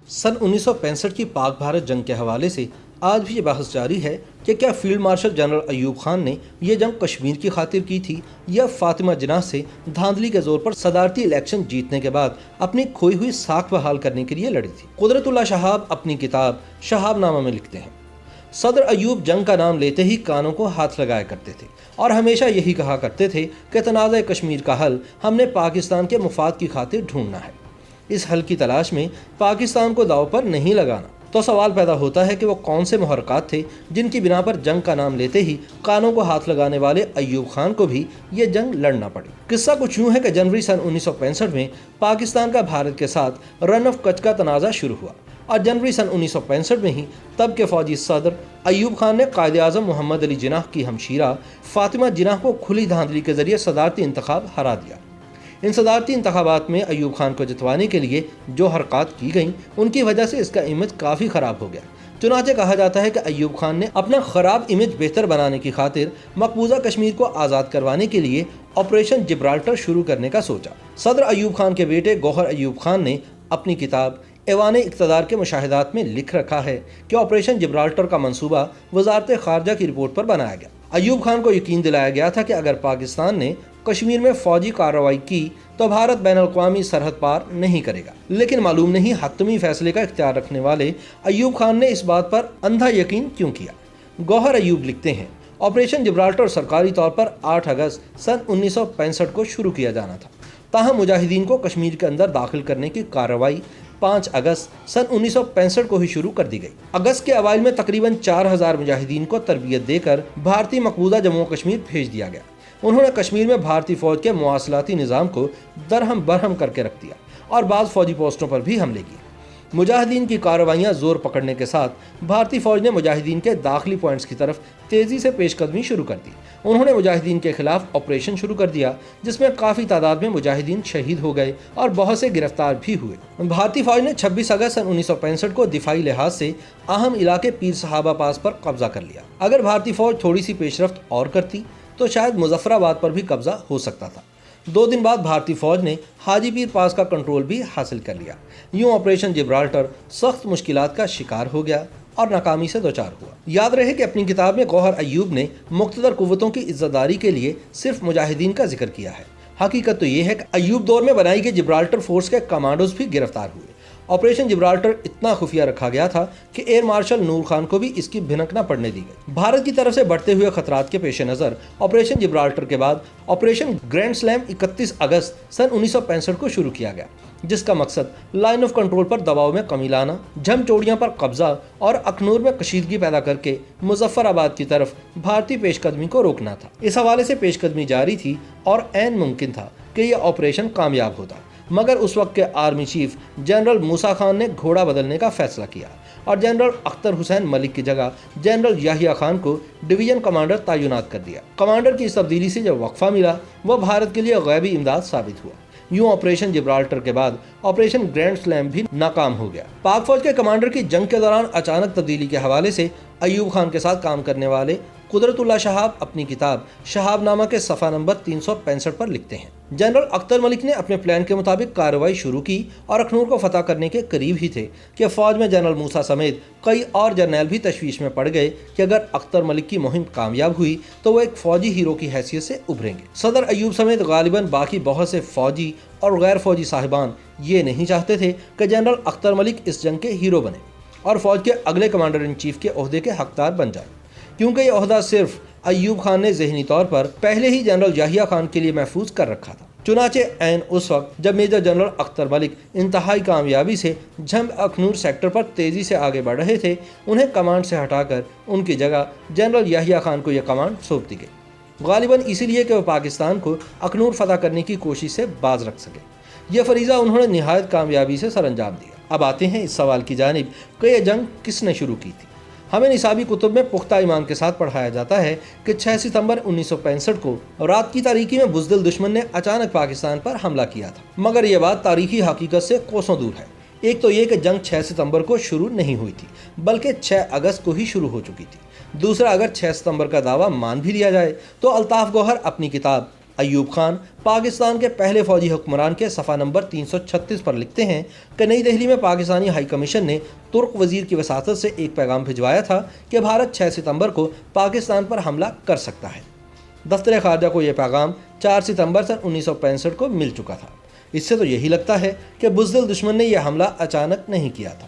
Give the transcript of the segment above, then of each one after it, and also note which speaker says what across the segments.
Speaker 1: सन 1965 की पाक भारत जंग के हवाले से आज भी ये बहस जारी है कि क्या field marshal general Ayub Khan ने यह जंग कश्मीर की खातिर की थी या फातिमा जिन्नाह से धांधली के जोर पर सदारती इलेक्शन जीतने के बाद अपनी खोई हुई साख बहाल करने के लिए लड़ी थी। कुदरतुल्लाह शहाब अपनी किताब शहाबनामा में लिखते हैं, सदर अयूब जंग का नाम लेते ही कानों को हाथ लगाया करते थे और हमेशा यही कहा करते थे कि तनाज़ा कश्मीर का हल हमने पाकिस्तान के मुफाद की खातिर ढूंढना है। इस हल की तलाश में पाकिस्तान को दाव पर नहीं लगाना। तो सवाल पैदा होता है कि वो कौन से मुहर्रकात थे जिनकी बिना पर जंग का नाम लेते ही कानों को हाथ लगाने वाले अयूब खान को भी ये जंग लड़ना पड़ी। किस्सा कुछ यूँ है कि जनवरी सन 1965 में पाकिस्तान का भारत के साथ रन ऑफ कच्छ का तनाज़ा शुरू हुआ और जनवरी सन 1965 में ही तब के फौजी सदर अयूब खान ने कायद-ए-आज़म मोहम्मद अली जिन्नाह की हमशीरा फातिमा जिन्नाह को खुली धांधली के जरिए सदारती इंतखाब हरा दिया। इन सदारती इंतखाबात में अयूब खान को जितवाने के लिए जो हरकत की गईं उनकी वजह से इसका इमेज काफ़ी ख़राब हो गया। चुनांचे कहा जाता है कि अयूब खान ने अपना ख़राब इमेज बेहतर बनाने की खातिर मकबूजा कश्मीर को आज़ाद करवाने के लिए ऑपरेशन जिब्राल्टर शुरू करने का सोचा। सदर अयूब खान के बेटे गौहर अयूब खान ने अपनी किताब ऐवान इक़्तिदार के मुशाहिदात में लिख रखा है कि ऑपरेशन जिब्राल्टर का मंसूबा वज़ारत ख़ारजा की रिपोर्ट पर बनाया गया। अयूब खान को यकीन दिलाया गया था कि अगर पाकिस्तान ने कश्मीर में फौजी कार्रवाई की तो भारत बैनुल-अक़वामी सरहद पार नहीं करेगा। लेकिन मालूम नहीं हतमी फैसले का इख्तियार रखने वाले अयूब खान ने इस बात पर अंधा यकीन क्यों किया। गौहर अयूब लिखते हैं, ऑपरेशन जिब्राल्टर सरकारी तौर पर 8 अगस्त सन 1965 को शुरू किया जाना था, ताहम मुजाहिदीन को कश्मीर के अंदर दाखिल करने की कार्रवाई 5 अगस्त सन 1965 को ही शुरू कर दी गई। अगस्त के अवाइल में तकरीबन 4000 मुजाहिदीन को तरबियत देकर भारतीय मकबूजा जम्मू कश्मीर भेज दिया गया। उन्होंने कश्मीर में भारतीय फौज के मुवासलाती निज़ाम को दरहम बरहम करके रख दिया और बाज़ फौजी पोस्टों पर भी हमले किए। मुजाहिदीन की कार्रवाइयाँ जोर पकड़ने के साथ भारतीय फौज ने मुजाहिदीन के दाखिली पॉइंट्स की तरफ तेज़ी से पेशकदमी शुरू कर दी। उन्होंने मुजाहिदीन के खिलाफ ऑपरेशन शुरू कर दिया जिसमें काफ़ी तादाद में मुजाहिदीन शहीद हो गए और बहुत से गिरफ्तार भी हुए। भारतीय फौज ने 26 अगस्त सन 1965 को दिफाई लिहाज से अहम इलाके पीर सहाबा पास पर कब्जा कर लिया। अगर भारतीय फौज थोड़ी सी पेशरफ्त और करती तो शायद मुजफ्फराबाद पर भी कब्जा हो सकता था। 2 दिन बाद भारतीय फौज ने हाजी पीर पास का कंट्रोल भी हासिल कर लिया। यूं ऑपरेशन जिब्राल्टर सख्त मुश्किलात का शिकार हो गया और नाकामी से दोचार हुआ। याद रहे कि अपनी किताब में गौहर अयूब ने मुक़्तदर कुव्वतों की इज़्ज़तदारी के लिए सिर्फ मुजाहिदीन का जिक्र किया है। हकीकत तो ये है कि अयूब दौर में बनाई गई जिब्राल्टर फोर्स के कमांडोज भी गिरफ्तार हुए। ऑपरेशन जिब्राल्टर इतना खुफिया रखा गया था कि एयर मार्शल नूर खान को भी इसकी भिनक न पड़ने दी गई। भारत की तरफ से बढ़ते हुए खतरात के पेश नज़र ऑपरेशन जिब्राल्टर के बाद ऑपरेशन ग्रैंड स्लैम 31 अगस्त सन 1965 को शुरू किया गया, जिसका मकसद लाइन ऑफ कंट्रोल पर दबाव में कमी लाना, झमचोड़ियाँ पर कब्जा और अखनूर में कशीदगी पैदा करके मुजफ्फराबाद की तरफ भारतीय पेशकदमी को रोकना था। इस हवाले से पेशकदमी जारी थी और ऐन मुमकिन था कि यह ऑपरेशन कामयाब होता, मगर उस वक्त के आर्मी चीफ जनरल मूसा खान ने घोड़ा बदलने का फैसला किया और जनरल अख्तर हुसैन मलिक की जगह जनरल याहिया खान को डिवीजन कमांडर तैनात कर दिया। कमांडर की इस तब्दीली से जब वक्फा मिला वह भारत के लिए गैबी इमदाद साबित हुआ। यूं ऑपरेशन जिब्राल्टर के बाद ऑपरेशन ग्रैंड स्लैम भी नाकाम हो गया। पाक फौज के कमांडर की जंग के दौरान अचानक तब्दीली के हवाले से अयूब खान के साथ काम करने वाले कुदरतुल्लाह शहाब अपनी किताब शहाबनामा के सफ़ा नंबर 365 पर लिखते हैं, जनरल अख्तर मलिक ने अपने प्लान के मुताबिक कार्रवाई शुरू की और अखनूर को फतह करने के करीब ही थे कि फ़ौज में जनरल मूसा समेत कई और जर्नैल भी तशवीश में पड़ गए कि अगर अख्तर मलिक की मुहिम कामयाब हुई तो वो एक फ़ौजी हीरो की हैसियत से उभरेंगे। सदर अयूब समेत गालिबन बाकी बहुत से फ़ौजी और गैर फ़ौजी साहिबान ये नहीं चाहते थे कि जनरल अख्तर मलिक इस जंग के हीरो बने और फ़ौज के अगले कमांडर इन चीफ के ओहदे के हकदार बन जाए, क्योंकि ये ओहदा सिर्फ अयूब खान ने ज़हनी तौर पर पहले ही जनरल याहिया खान के लिए महफूज कर रखा था। चुनाचे ऐन उस वक्त जब मेजर जनरल अख्तर मलिक इंतहाई कामयाबी से झम अखनूर सेक्टर पर तेज़ी से आगे बढ़ रहे थे, उन्हें कमांड से हटाकर उनकी जगह जनरल याहिया खान को यह कमांड सौंप दी गई, गालिबन इसीलिए कि वह पाकिस्तान को अखनूर फतह करने की कोशिश से बाज रख सके। यह फरीज़ा उन्होंने निहायत कामयाबी से सर अंजाम दिया। अब आते हैं इस सवाल की जानिब कि यह जंग किसने शुरू की थी। हमें निसाबी कुतुब में पुख्ता ईमान के साथ पढ़ाया जाता है कि 6 सितंबर 1965 को रात की तारीकी में बुज़दिल दुश्मन ने अचानक पाकिस्तान पर हमला किया था, मगर यह बात तारीखी हकीकत से कोसों दूर है। एक तो ये कि जंग 6 सितंबर को शुरू नहीं हुई थी बल्कि 6 अगस्त को ही शुरू हो चुकी थी। दूसरा, अगर 6 सितंबर का दावा मान भी लिया जाए तो अल्ताफ़ गौहर अपनी किताब ایوب خان پاکستان کے پہلے فوجی حکمران کے صفحہ نمبر 336 پر لکھتے ہیں کہ نئی دہلی میں پاکستانی ہائی کمیشن نے ترک وزیر کی وساطت سے ایک پیغام بھجوایا تھا کہ بھارت 6 ستمبر کو پاکستان پر حملہ کر سکتا ہے۔ دفتر خارجہ کو یہ پیغام 4 ستمبر سن 1965 کو مل چکا تھا۔ اس سے تو یہی لگتا ہے کہ بزدل دشمن نے یہ حملہ اچانک نہیں کیا تھا۔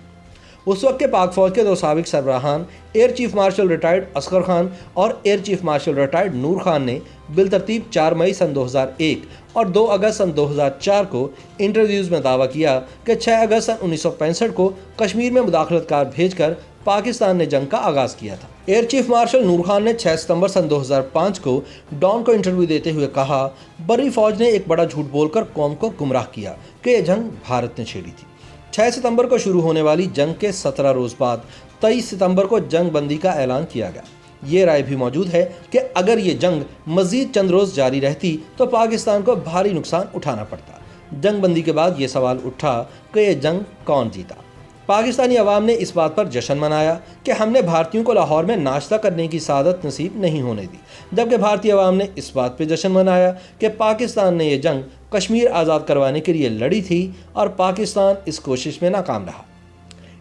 Speaker 1: اس وقت کے پاک فوج کے 2 سابق سربراہان air chief marshal retired Asghar Khan اور ایئر چیف مارشل ریٹائرڈ نور خان نے بالترتیب 4 مئی سن 2001 اور 2 اگست سن 2004 کو انٹرویوز میں دعویٰ کیا کہ 6 اگست سن 1965 کو کشمیر میں مداخلت کار بھیج کر پاکستان نے جنگ کا آغاز کیا تھا۔ ایئر چیف مارشل نور خان نے 6 ستمبر سن 2005 کو ڈان کو انٹرویو دیتے ہوئے کہا، بری فوج نے ایک بڑا جھوٹ بول کر قوم کو گمراہ کیا کہ یہ جنگ بھارت نے چھیڑی تھی۔ 6 ستمبر کو شروع ہونے والی جنگ کے 17 روز بعد 23 ستمبر کو جنگ بندی کا اعلان کیا گیا۔ یہ رائے بھی موجود ہے کہ اگر یہ جنگ مزید چند روز جاری رہتی تو پاکستان کو بھاری نقصان اٹھانا پڑتا۔ جنگ بندی کے بعد یہ سوال اٹھا کہ یہ جنگ کون جیتا۔ پاکستانی عوام نے اس بات پر جشن منایا کہ ہم نے بھارتیوں کو لاہور میں ناشتہ کرنے کی سعادت نصیب نہیں ہونے دی، جبکہ بھارتی عوام نے اس بات پہ جشن منایا کہ پاکستان نے یہ جنگ کشمیر آزاد کروانے کے لیے لڑی تھی اور پاکستان اس کوشش میں ناکام رہا۔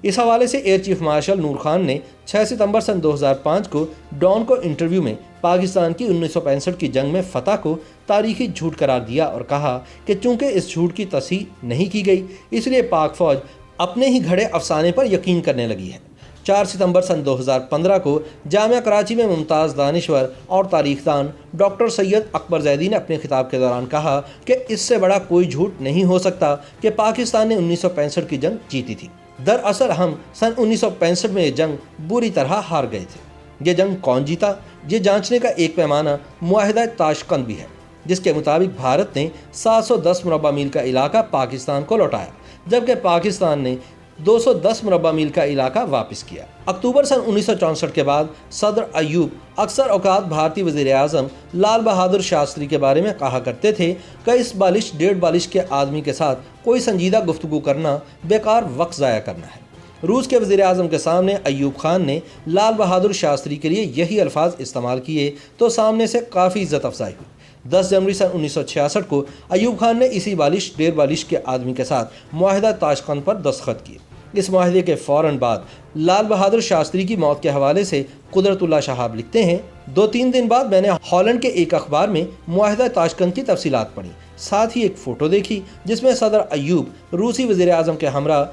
Speaker 1: اس حوالے سے ایئر چیف مارشل نور خان نے 6 ستمبر سن 2005 کو ڈان کو انٹرویو میں پاکستان کی 1965 کی جنگ میں فتح کو تاریخی جھوٹ قرار دیا اور کہا کہ چونکہ اس جھوٹ کی تصحیح نہیں کی گئی اس لیے پاک فوج اپنے ہی گھڑے افسانے پر یقین کرنے لگی ہے۔ 4 ستمبر سن 2015 کو جامعہ کراچی میں ممتاز دانشور اور تاریخ دان ڈاکٹر سید اکبر زیدی نے اپنے خطاب کے دوران کہا کہ اس سے بڑا کوئی جھوٹ نہیں ہو سکتا کہ پاکستان نے 1965 کی جنگ جیتی تھی۔ دراصل ہم سن 1965 میں یہ جنگ بری طرح ہار گئے تھے۔ یہ جنگ کون جیتا، یہ جانچنے کا ایک پیمانہ معاہدہ تاشقند بھی ہے، جس کے مطابق بھارت نے 710 مربع میل کا علاقہ پاکستان کو لوٹایا، جبکہ پاکستان نے 210 مربع میل کا علاقہ واپس کیا۔ اکتوبر سن 1964 کے بعد صدر ایوب اکثر اوقات بھارتی وزیر اعظم لال بہادر شاستری کے بارے میں کہا کرتے تھے کہ اس بالش 1.5 بالش کے آدمی کے ساتھ کوئی سنجیدہ گفتگو کرنا بیکار وقت ضائع کرنا ہے۔ روس کے وزیر اعظم کے سامنے ایوب خان نے لال بہادر شاستری کے لیے یہی الفاظ استعمال کیے تو سامنے سے کافی عزت افزائی ہوئی۔ 10 جنوری سن 1966 کو ایوب خان نے اسی بالش 1.5 بالش کے آدمی کے ساتھ معاہدہ تاشقند پر دستخط کیے۔ اس معاہدے کے فوراً بعد لال بہادر شاستری کی موت کے حوالے سے قدرت اللہ شہاب لکھتے ہیں، 2-3 دن بعد میں نے ہالینڈ کے ایک اخبار میں معاہدہ تاشقند کی تفصیلات پڑھی، ساتھ ہی ایک فوٹو دیکھی جس میں صدر ایوب روسی وزیر اعظم کے ہمراہ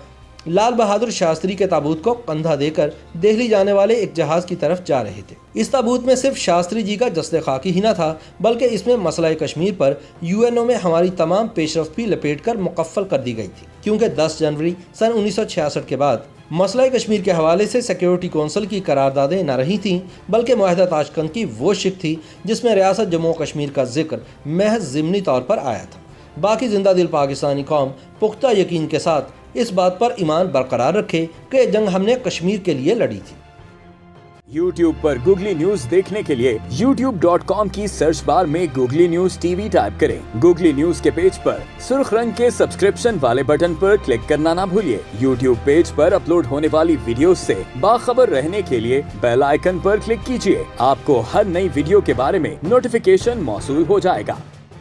Speaker 1: لال بہادر شاستری کے تابوت کو کندھا دے کر دہلی جانے والے ایک جہاز کی طرف جا رہے تھے۔ اس تابوت میں صرف شاستری جی کا جسد خاکی ہی نہ تھا، بلکہ اس میں مسئلہ کشمیر پر UN میں ہماری تمام پیش رفت بھی لپیٹ کر مکفل کر دی گئی تھی، کیونکہ 10 جنوری سن 1966 کے بعد مسئلہ کشمیر کے حوالے سے سیکیورٹی کونسل کی قراردادیں نہ رہی تھیں، بلکہ معاہدہ تاشقند کی وہ شق تھی جس میں ریاست جموں و کشمیر کا ذکر محض ضمنی طور پر آیا تھا۔ باقی زندہ دل پاکستانی قوم پختہ یقین کے ساتھ اس بات پر ایمان برقرار رکھے کہ جنگ ہم نے کشمیر کے لیے لڑی تھی۔
Speaker 2: YouTube پر گوگلی نیوز دیکھنے کے لیے youtube.com کی سرچ بار میں گوگلی نیوز TV ٹائپ کریں۔ گوگلی نیوز کے پیج پر سرخ رنگ کے سبسکرپشن والے بٹن پر کلک کرنا نہ بھولیے۔ YouTube پیج پر اپلوڈ ہونے والی ویڈیوز سے باخبر رہنے کے لیے بیل آئیکن پر کلک کیجیے۔ آپ کو ہر نئی ویڈیو کے بارے میں نوٹیفیکیشن موصول ہو جائے گا۔